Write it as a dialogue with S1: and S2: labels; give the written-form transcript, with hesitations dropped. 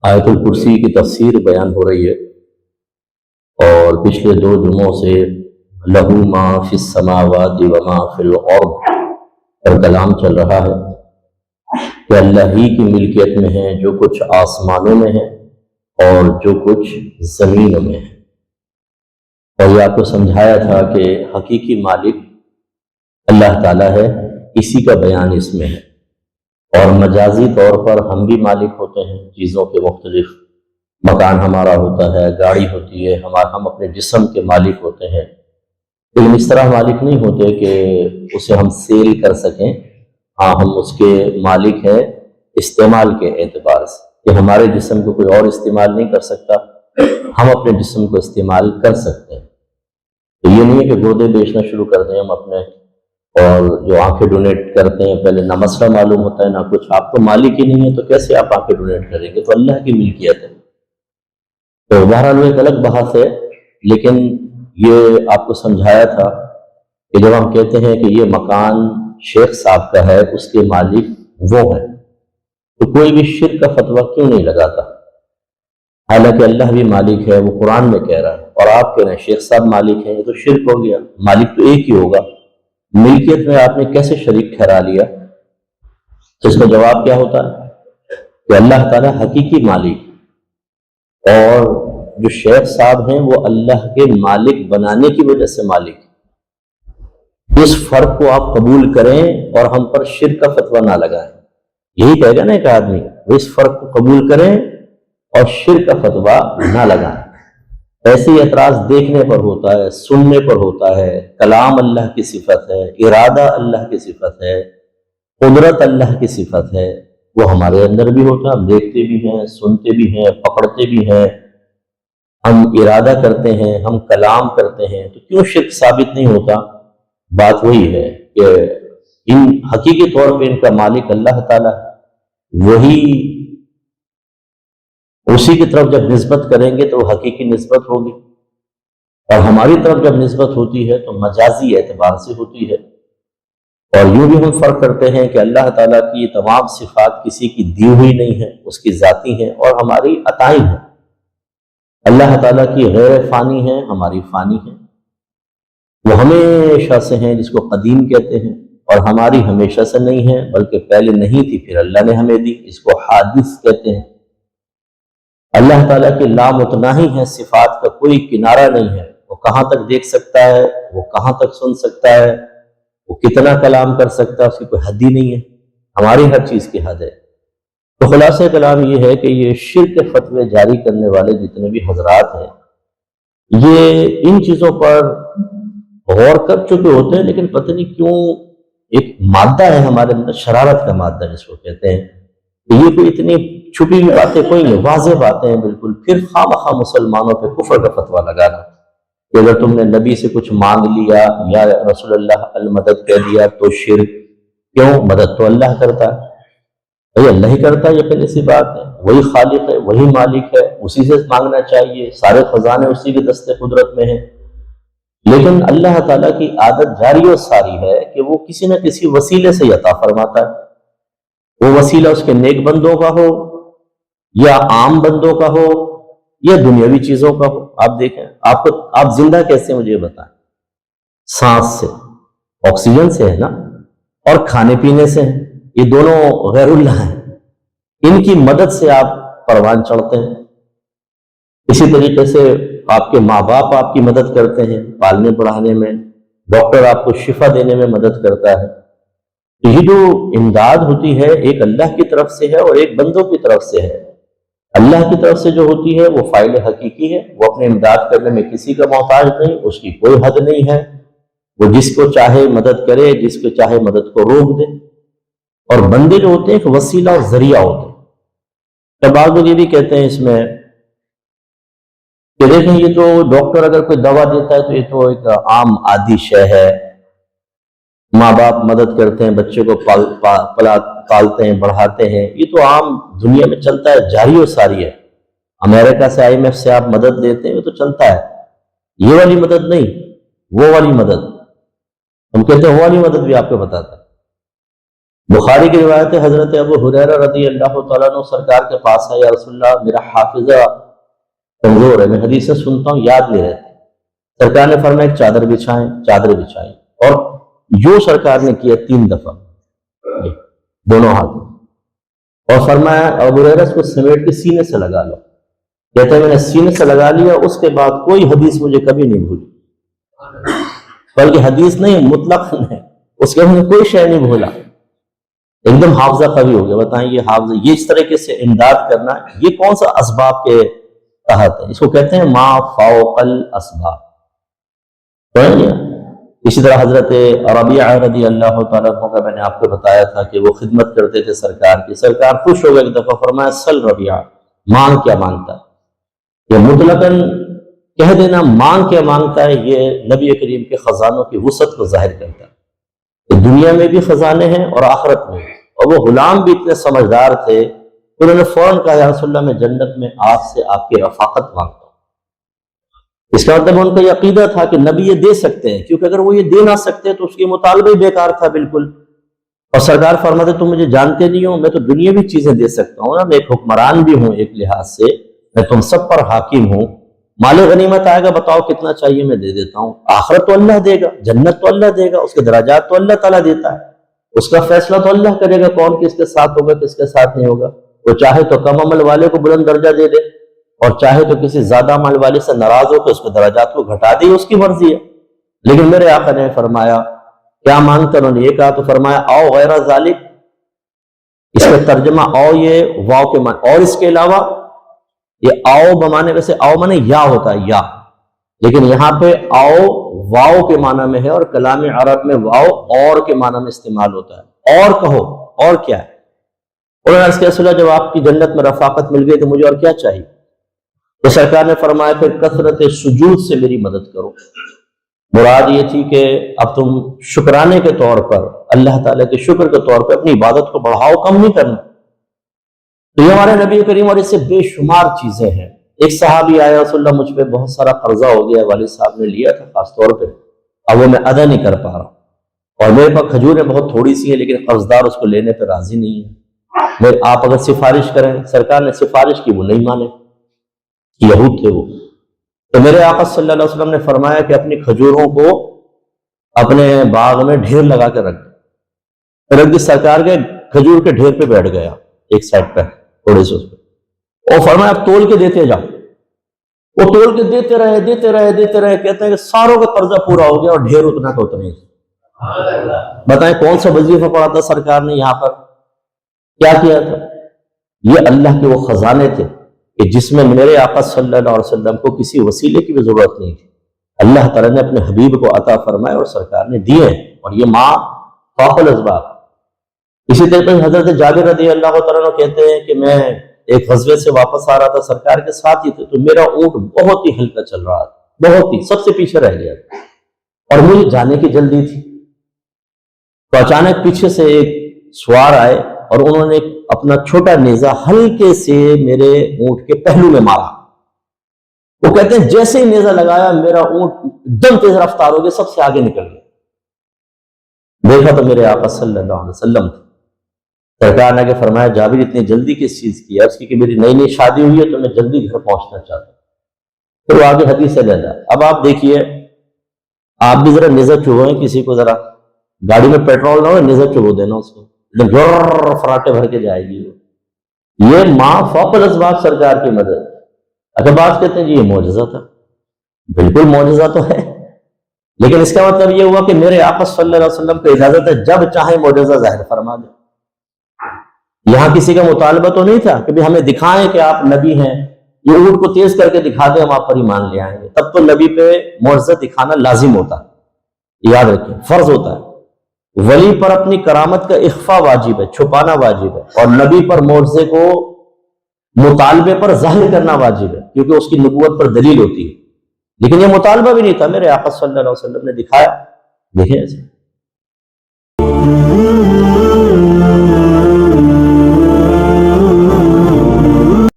S1: آیت الکرسی کی تفسیر بیان ہو رہی ہے اور پچھلے 2 جمعوں سے لہو ما فی السماوات و ما فی الارض پر کلام چل رہا ہے کہ اللہ ہی کی ملکیت میں ہے جو کچھ آسمانوں میں ہے اور جو کچھ زمینوں میں ہے۔ اور یہ آپ کو سمجھایا تھا کہ حقیقی مالک اللہ تعالیٰ ہے، اسی کا بیان اس میں ہے۔ اور مجازی طور پر ہم بھی مالک ہوتے ہیں چیزوں کے مختلف، مکان ہمارا ہوتا ہے، گاڑی ہوتی ہے، ہم اپنے جسم کے مالک ہوتے ہیں، لیکن اس طرح مالک نہیں ہوتے کہ اسے ہم سیل کر سکیں۔ ہاں، ہم اس کے مالک ہیں استعمال کے اعتبار سے کہ ہمارے جسم کو کوئی اور استعمال نہیں کر سکتا، ہم اپنے جسم کو استعمال کر سکتے ہیں۔ تو یہ نہیں ہے کہ گردے بیچنا شروع کر دیں ہم اپنے، اور جو آنکھیں ڈونیٹ کرتے ہیں پہلے نہ مسئلہ معلوم ہوتا ہے نہ کچھ، آپ تو مالک ہی نہیں ہے تو کیسے آپ آنکھیں ڈونیٹ کریں گے؟ تو اللہ کی ملکیت ہے۔ تو بہرحال ایک الگ بحث ہے، لیکن یہ آپ کو سمجھایا تھا کہ جب ہم کہتے ہیں کہ یہ مکان شیخ صاحب کا ہے، اس کے مالک وہ ہیں، تو کوئی بھی شرک کا فتویٰ کیوں نہیں لگاتا؟ حالانکہ اللہ بھی مالک ہے، وہ قرآن میں کہہ رہا ہے، اور آپ کہہ رہے ہیں شیخ صاحب مالک ہیں، یہ تو شرک ہو گیا۔ مالک تو ایک ہی ہوگا، ملکیت میں آپ نے کیسے شریک ٹھہرا لیا؟ تو اس کا جواب کیا ہوتا ہے کہ اللہ تعالیٰ حقیقی مالک، اور جو شیخ صاحب ہیں وہ اللہ کے مالک بنانے کی وجہ سے مالک۔ اس فرق کو آپ قبول کریں اور ہم پر شرک کا فتویٰ نہ لگائیں، یہی کہے گا نا ایک آدمی، وہ اس فرق کو قبول کریں اور شرک کا فتویٰ نہ لگائیں۔ ایسے ہی اعتراض دیکھنے پر ہوتا ہے، سننے پر ہوتا ہے۔ کلام اللہ کی صفت ہے، ارادہ اللہ کی صفت ہے، قدرت اللہ کی صفت ہے، وہ ہمارے اندر بھی ہوتا ہے، ہم دیکھتے بھی ہیں، سنتے بھی ہیں، پکڑتے بھی ہیں، ہم ارادہ کرتے ہیں، ہم کلام کرتے ہیں، تو کیوں شرک ثابت نہیں ہوتا؟ بات وہی ہے کہ ان حقیقی طور پہ ان کا مالک اللہ تعالیٰ ہے، وہی اسی کی طرف جب نسبت کریں گے تو وہ حقیقی نسبت ہوگی، اور ہماری طرف جب نسبت ہوتی ہے تو مجازی اعتبار سے ہوتی ہے۔ اور یوں بھی ہم فرق کرتے ہیں کہ اللہ تعالیٰ کی تمام صفات کسی کی دی ہوئی نہیں ہے، اس کی ذاتی ہیں اور ہماری عطائی ہیں۔ اللہ تعالیٰ کی غیر فانی ہیں، ہماری فانی ہیں، وہ ہمیشہ سے ہیں جس کو قدیم کہتے ہیں، اور ہماری ہمیشہ سے نہیں ہے بلکہ پہلے نہیں تھی پھر اللہ نے ہمیں دی، اس کو حادث کہتے ہیں۔ اللہ تعالیٰ کی لامتناہی ہے، صفات کا کوئی کنارہ نہیں ہے، وہ کہاں تک دیکھ سکتا ہے، وہ کہاں تک سن سکتا ہے، وہ کتنا کلام کر سکتا ہے، اس کی کوئی حد ہی نہیں ہے، ہماری ہر چیز کی حد ہے۔ تو خلاصہ کلام یہ ہے کہ یہ شرک کے فتوے جاری کرنے والے جتنے بھی حضرات ہیں، یہ ان چیزوں پر غور کر چکے ہوتے ہیں، لیکن پتہ نہیں کیوں ایک مادہ ہے ہمارے اندر، شرارت کا مادہ جس کو کہتے ہیں، کہ یہ کوئی اتنی چھپی ہوئی باتیں کوئی نہیں، واضح باتیں ہیں بالکل، پھر خواہ مخواہ مسلمانوں پہ کفر کا فتویٰ لگانا کہ اگر تم نے نبی سے کچھ مانگ لیا یا رسول اللہ المدد کہہ دیا تو شرک۔ کیوں؟ مدد تو اللہ کرتا ہے، بھائی اللہ ہی کرتا ہے، یہ پہلے سی بات ہے، وہی خالق ہے، وہی مالک ہے، اسی سے مانگنا چاہیے، سارے خزانے اسی کے دست قدرت میں ہیں۔ لیکن اللہ تعالیٰ کی عادت جاری و ساری ہے کہ وہ کسی نہ کسی وسیلے سے عطا فرماتا ہے، وہ وسیلہ اس کے نیک بندوں کا ہو یا عام بندوں کا ہو یا دنیاوی چیزوں کا ہو۔ آپ دیکھیں، آپ زندہ کیسے، مجھے بتائیں؟ سانس سے، آکسیجن سے ہے نا، اور کھانے پینے سے ہے، یہ دونوں غیر اللہ ہیں، ان کی مدد سے آپ پروان چڑھتے ہیں۔ اسی طریقے سے آپ کے ماں باپ آپ کی مدد کرتے ہیں پالنے پڑھانے میں، ڈاکٹر آپ کو شفا دینے میں مدد کرتا ہے۔ تو یہ جو امداد ہوتی ہے ایک اللہ کی طرف سے ہے اور ایک بندوں کی طرف سے ہے۔ اللہ کی طرف سے جو ہوتی ہے وہ فاعل حقیقی ہے، وہ اپنے امداد کرنے میں کسی کا محتاج نہیں، اس کی کوئی حد نہیں ہے، وہ جس کو چاہے مدد کرے، جس کو چاہے مدد کو روک دے۔ اور بندے جو ہوتے ہیں ایک وسیلہ اور ذریعہ ہوتے ہیں۔ تو بعض لوگ یہ بھی کہتے ہیں اس میں کہ دیکھیں یہ تو ڈاکٹر اگر کوئی دوا دیتا ہے تو یہ تو ایک عام عادی شے ہے، ماں باپ مدد کرتے ہیں، بچے کو پالتے ہیں، بڑھاتے ہیں، یہ تو عام دنیا میں چلتا ہے، جاری و ساری ہے۔ امریکہ سے IMF سے آپ مدد لیتے ہیں، یہ تو چلتا ہے، یہ والی مدد نہیں، وہ والی مدد۔ ہم کہتے ہیں وہ والی مدد بھی آپ کو بتاتا ہے، بخاری کی روایت ہے، حضرت ابو ہریرہ رضی اللہ تعالیٰ عنہ سرکار کے پاس ہے، یا رسول اللہ میرا حافظہ کمزور ہے، میں حدیثیں سنتا ہوں یاد نہیں رہتی۔ سرکار نے فرمایا ایک چادر بچھائیں، چادر بچھائیں، اور یوں سرکار نے کیا 3 دفعہ دونوں ہاتھوں، اور فرمایا ابو ہریرہ اس کو سمیٹ کے سینے سے لگا لو۔ کہتے ہیں میں نے سینے سے لگا لیا، اس کے بعد کوئی حدیث مجھے کبھی نہیں بھولی، بلکہ حدیث نہیں مطلق ہے، اس کے اندر کوئی شے نہیں بھولا، ایک دم حافظہ قوی ہو گیا۔ بتائیں یہ حافظہ، یہ اس طریقے سے امداد کرنا، یہ کون سا اسباب کے تحت ہے؟ اس کو کہتے ہیں ما فوق الاسباب۔ اسی طرح حضرت ربیعہ رضی اللہ تعالیٰ عنہ کا میں نے آپ کو بتایا تھا کہ وہ خدمت کرتے تھے سرکار کی، سرکار خوش ہو گئے، ایک دفعہ فرمایا سل ربیعہ، مانگ کیا مانگتا ہے؟ یہ مطلقاً کہہ دینا مانگ کیا مانگتا ہے، یہ نبی کریم کے خزانوں کی وسعت کو ظاہر کرتا ہے کہ دنیا میں بھی خزانے ہیں اور آخرت میں، اور وہ غلام بھی اتنے سمجھدار تھے، انہوں نے فوراً کہا یا رسول اللہ میں جنت میں آپ سے آپ کی رفاقت مانگتا ہوں۔ اس کا مطلب ان کا یہ عقیدہ تھا کہ نبی یہ دے سکتے ہیں، کیونکہ اگر وہ یہ دے نہ سکتے تو اس کی مطالبہ ہی بیکار تھا بالکل۔ اور سرکار فرماتے تم مجھے جانتے نہیں ہو، میں تو دنیاوی چیزیں دے سکتا ہوں نا، میں ایک حکمران بھی ہوں، ایک لحاظ سے میں تم سب پر حاکم ہوں، مال غنیمت آئے گا بتاؤ کتنا چاہیے میں دے دیتا ہوں، آخرت تو اللہ دے گا، جنت تو اللہ دے گا، اس کے درجات تو اللہ تعالیٰ دیتا ہے، اس کا فیصلہ تو اللہ کرے گا کون کس کے ساتھ ہوگا کس کے ساتھ نہیں ہوگا، وہ چاہے تو کم عمل والے کو بلند درجہ دے دے، اور چاہے تو کسی زیادہ عمل والے سے ناراض ہو کہ اس کے درجات کو گھٹا دے، اس کی مرضی ہے۔ لیکن میرے آقا نے فرمایا کیا مانگتا، انہوں نے یہ کہا تو فرمایا او غیر ذالک، اس کا ترجمہ او یہ واو کے معنی، اور اس کے علاوہ، یہ آؤ بمانے ویسے آؤ مانے یا ہوتا ہے یا، لیکن یہاں پہ آؤ واو کے معنی میں ہے، اور کلام عرب میں واو اور کے معنی میں استعمال ہوتا ہے، اور کہو اور کیا ہے؟ انہوں نے عرض کیا رسول اللہ جب آپ کی جنت میں رفاقت مل گئی تو مجھے اور کیا چاہیے؟ تو سرکار نے فرمایا پھر کثرت سجود سے میری مدد کرو۔ مراد یہ تھی کہ اب تم شکرانے کے طور پر، اللہ تعالیٰ کے شکر کے طور پر اپنی عبادت کو بڑھاؤ، کم نہیں کرنا۔ تو یہ ہمارے نبی کریم اور اس سے بے شمار چیزیں ہیں۔ ایک صحابی آیا رسول اللہ مجھ پہ بہت سارا قرضہ ہو گیا، والد صاحب نے لیا تھا خاص طور پہ، اب وہ میں ادا نہیں کر پا رہا ہوں، اور میرے پاس کھجوریں بہت تھوڑی سی ہیں لیکن قرضدار اس کو لینے پہ راضی نہیں ہے، آپ اگر سفارش کریں۔ سرکار نے سفارش کی، وہ نہیں مانے، یہود تھے وہ۔ تو میرے آقا صلی اللہ علیہ وسلم نے فرمایا کہ اپنی کھجوروں کو اپنے باغ میں ڈھیر لگا کے رکھ دی۔ سرکار کے کھجور کے ڈھیر پہ بیٹھ گیا ایک سائڈ پہ تھوڑے سے اس پہ، اور فرمایا اب تول کے دیتے جاؤ۔ وہ تول کے دیتے رہے، کہتے ہیں کہ ساروں کا قرضہ پورا ہو گیا اور ڈھیر اتنا کا اتنا ہی۔ بتائیں کون سا وظیفہ پڑا تھا سرکار نے یہاں پر، کیا کیا تھا؟ یہ اللہ کے وہ خزانے تھے کہ جس میں میرے آقا صلی اللہ علیہ وسلم کو کسی وسیلے کی بھی ضرورت نہیں تھی، اللہ تعالیٰ نے اپنے حبیب کو عطا فرمائے اور سرکار نے دیے ہیں، اور یہ ما فوق الاسباب۔ اسی طرح حضرت جابر رضی اللہ تعالیٰ عنہ کہتے ہیں کہ میں ایک غزوے سے واپس آ رہا تھا، سرکار کے ساتھ ہی تھے، تو میرا اونٹ بہت ہی ہلکا چل رہا تھا، بہت ہی، سب سے پیچھے رہ گیا تھا، اور مجھے جانے کی جلدی تھی۔ تو اچانک پیچھے سے ایک سوار آئے اور انہوں نے اپنا چھوٹا نیزہ ہلکے سے میرے اونٹ کے پہلو میں مارا۔ وہ کہتے ہیں جیسے ہی نیزہ لگایا میرا اونٹ ایک دم تیز رفتار ہو گیا، سب سے آگے نکل گیا۔ دیکھا تو میرے آقا صلی اللہ علیہ وسلم تھے۔ سرکار نے فرمایا جابر اتنی جلدی کس چیز کی ہے؟ اس کی کہ میری نئی نئی شادی ہوئی ہے تو میں جلدی گھر پہنچنا چاہتا ہوں۔ پھر وہ آگے حدیث سے لے جا۔ اب آپ دیکھیے، آپ بھی ذرا نیزہ چبوئیں کسی کو، ذرا گاڑی میں پیٹرول نہ ہو نیزہ چبو دینا اس کو، جور فراٹے بھر کے جائے گی وہ۔ یہ ما فوق الاسباب سرکار کی مدد۔ اگر بات کہتے ہیں جی یہ معجزہ تھا، بالکل معجزہ تو ہے، لیکن اس کا مطلب یہ ہوا کہ میرے آقا صلی اللہ علیہ وسلم کو اجازت ہے جب چاہے معجزہ ظاہر فرما دیں۔ یہاں کسی کا مطالبہ تو نہیں تھا کہ بھی ہمیں دکھائیں کہ آپ نبی ہیں، یہ اونٹ کو تیز کر کے دکھا دیں ہم آپ پر ایمان لے آئیں گے، تب تو نبی پہ معجزہ دکھانا لازم ہوتا ہے، یاد رکھیں فرض ہوتا ہے۔ ولی پر اپنی کرامت کا اخفا واجب ہے، چھپانا واجب ہے، اور نبی پر معجزے کو مطالبے پر ظاہر کرنا واجب ہے، کیونکہ اس کی نبوت پر دلیل ہوتی ہے۔ لیکن یہ مطالبہ بھی نہیں تھا، میرے آقا صلی اللہ علیہ وسلم نے دکھایا، دیکھیں ایسے